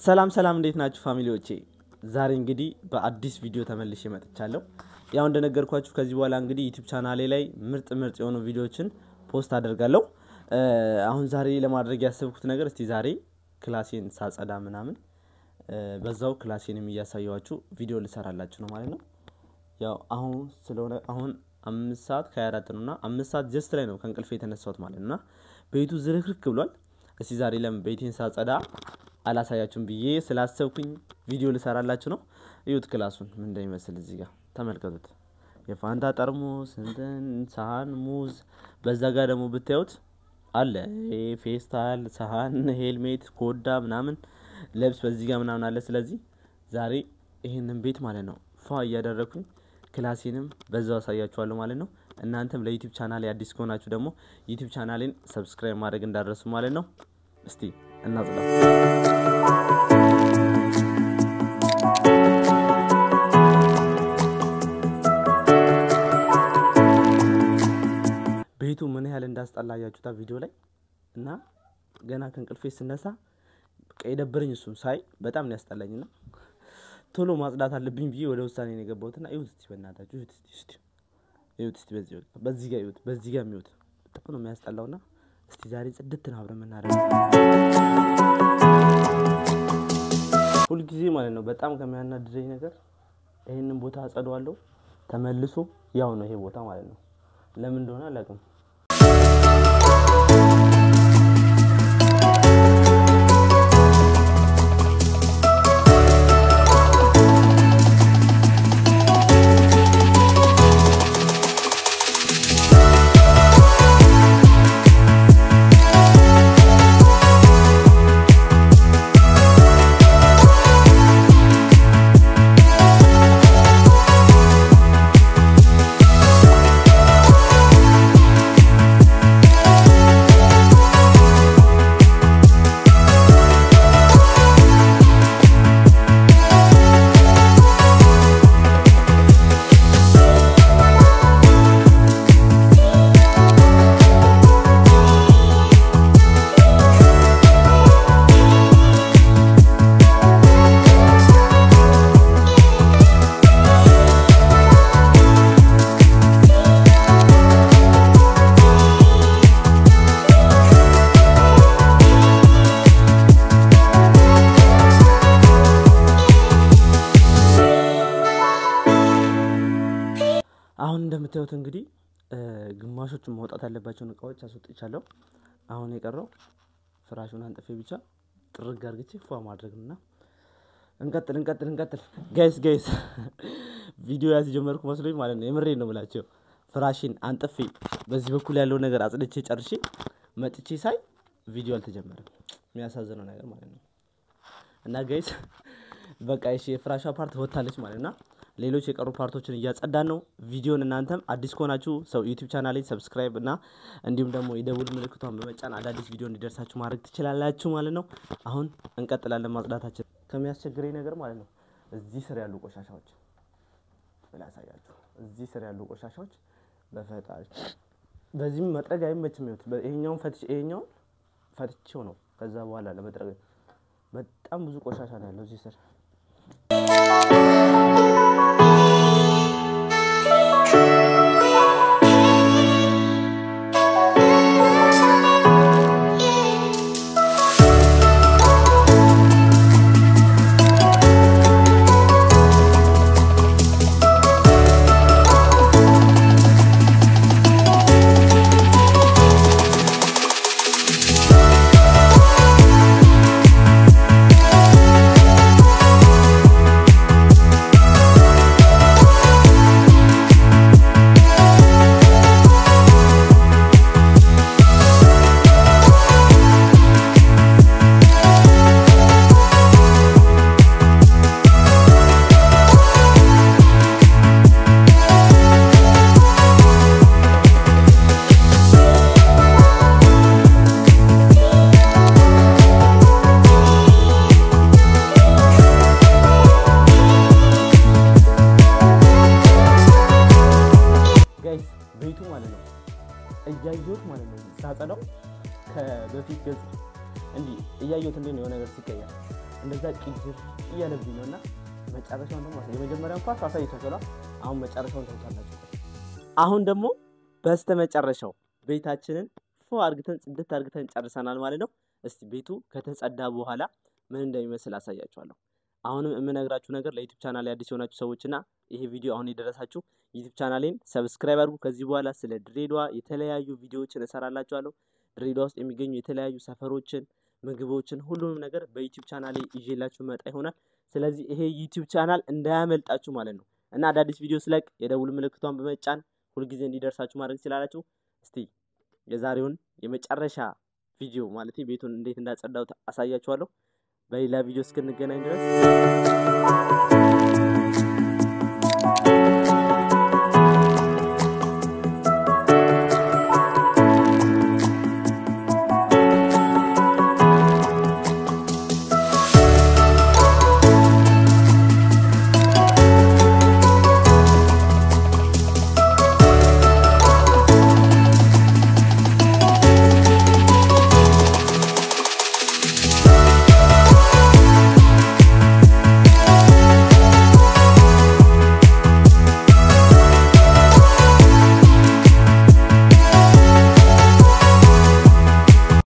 ሰላም እንዴት ናችሁ ፋሚሊዎቼ ዛሬ እንግዲህ በአዲስ ቪዲዮ ተመልሼ መጥቻለሁ ያው እንደነገርኳችሁ ከዚህ በኋላ እንግዲህ YouTube ቻናሌ ላይ ምርጥ የሆኑ ቪዲዮዎችን ፖስት አደርጋለሁ አሁን ዛሬ ለማድረግ ያሰብኩት ነገር እስቲ ዛሬ ክላሴን ሳጸዳ ምናምን በዛው ክላሴንም ያሳያችሁ ቪዲዮ ልሰራላችሁ ነው ማለት ነው ያው አሁን ስለሆነ አሁን 5 ሰዓት ከ24 ነውና 5 ሰዓት ጀስት ላይ ነው ከንቅልፌ የተነሳሁት ማለት ነውና ቤቱ ዝርክርክ ብሏል እስቲ ዛሬ ለምን ቤቴን ሳጸዳ አላሳያችሁም ብዬ ስላሰብኩኝ ቪዲዮ ልሰራላችሁ ነው እዩት ክላሱን ምን እንደሚመስል እዚህ ጋር ተመልከቱት የፋንታ ጠርሙስ ሳህን ሙዝ በዛ ጋር ደግሞ ብታዩት አለ ፌስታል ሳህን ሄልሜት ኮዳ ምናምን ልብስ በዚህ ጋር ምናምን አለ ስለዚህ ዛሬ ይሄንን ቤት ማለት ነው ፋ ያደረኩኝ ክላሴንም በዛው አሳያችኋለሁ ማለት ነው እናንተም ለዩቲዩብ ቻናሌ አዲስ ከሆናችሁ ደግሞ ዩቲዩብ ቻናሌን ሰብስክራይብ ማድረግ እንዳትረሱ ማለት ነው እስቲ እናጽዳ ቤቱ ምን ያህል እንዳስጠላያችሁታ ቪዲዮ ላይ እና ገና ከንቅልፌ ስነሳ ቀይደብርኝ እሱም ሳይ በጣም ነው ያስጠላኝና ቶሎ ማጽዳት አለብኝ ብዬ ወደ ውሳኔ ነው የገባሁትና እዩት እስቲ በእናታችሁ እዩት እስቲ በዚህ ጋር የሚዩት በጣም ነው የሚያስጠላውና እስቲ ዛሬ ጽድት ነው አብረን እናደርጋለን ሁሉ ጊዜ ማለት ነው በጣም ከሚያናድደኝ ነገር ይሄንን ቦታ አጸደዋለሁ ተመልሶ ያው ነው ይሄ ቦታ ማለት ነው ለምን እንደሆነ አላውቅም አሁን እንደምታዩት እንግዲህ ግማሾቹን ማውጣት ያለባቸው እቃዎች አስወጥቻለሁ አሁን የቀረው ፍራሹን አንጥፌ ብቻ ጥርግ አድርጌ ፏ ማድረግና እንቀጥል ጋይስ ቪዲዮ ያስጀመርኩ መስሎኝ ማለት ነው የምሬን ነው ብላችሁ ፍራሽን አንጥፌ በዚህ በኩል ያለው ነገር አጽድቼ ጨርሼ መጥቼ ሳይ ቪዲዮ አልተጀመረም የሚያሳዝነው ነገር ማለት ነው እና ጋይስ በቃ እሺ የፍራሿ ፓርት ወጣለች ማለትና ሌሎች የቀሩ ፓርቶችን እያጸዳን ነው ቪዲዮን እናንተም አዲስ ከሆናችሁ ሰው YouTube ቻናሌን ሰብስክራይብ እና እንዲሁም ደግሞ የደውል ምልክቷን በመጫን አዳዲስ ቪዲዮ እንዲደርሳችሁ ማድረግ ትችላላችሁ ማለት ነው አሁን እንቀጥላለን ማጽዳታችን ከሚያስቸግረኝ ነገር ማለት ነው እዚህ ስር ያሉ ቆሻሻዎች ብላሳያችሁ እዚህ ስር ያሉ ቆሻሻዎች በፈጣሪ በዚህም መጥረግ አይመችም ይሄኛውን ፈትቼው ነው ከዛ በኋላ ለመጥረግ በጣም ብዙ ቆሻሻ ነው ያለው እዚህ ስር ቤቱ ማለት ነው እያየሁት ማለት ነው ሳጸዳው ከበፊት ገጽ እንዲ እያየሁት እንደ ነው ነገር ሲቀየር እንደዛ ቅጅር እያለብኝ ነውና መጨረሻውን ደግሞ የመጀመሪያውን ፓርት አሳይቻችኋለሁ አሁን መጨረሻውን ታውቃላችሁ አሁን ደግሞ በስተመጨረሻው ቤታችንን አርግተን ጽድት አርግተን ጨርሰናል ማለት ነው እስቲ ቤቱ ከተጸዳ በኋላ ምን እንደሚመስል አሳያችኋለሁ አሁንም የምነግራችሁ ነገር ለዩቲዩብ ቻናል ላይ አዲስ የሆናችሁ ሰዎችና ይሄ ቪዲዮ አሁን ይደረሳችሁ ዩቲዩብ ቻናሌን ሰብስክራይብ አድርጉ ከዚህ በኋላ ስለ ድሬዳዋ የተለያዩ ቪዲዮዎችን እሰራላችኋለሁ ድሬዳዋ ውስጥ የሚገኙ የተለያዩ ሰፈሮችን ምግቦችን ሁሉንም ነገር በዩቲዩብ ቻናሌ ይዤላችሁ መጣ ይሆናል ስለዚህ ይሄ ዩቲዩብ ቻናል እንዳያመልጣችሁ ማለት ነው እና አዳዲስ ቪዲዮ ስለቅ የደውል ምልክቷን በመጫን ሁሉ ጊዜ እንዲደርሳችሁ ማድረግ ትችላላችሁ እስቲ የዛሬውን የመጨረሻ ቪዲዮ ማለት ቤቱን እንዴት እንዳጸዳው አሳያችኋለሁ በሌላ ቪዲዮ እስክንገናኝ ድረስ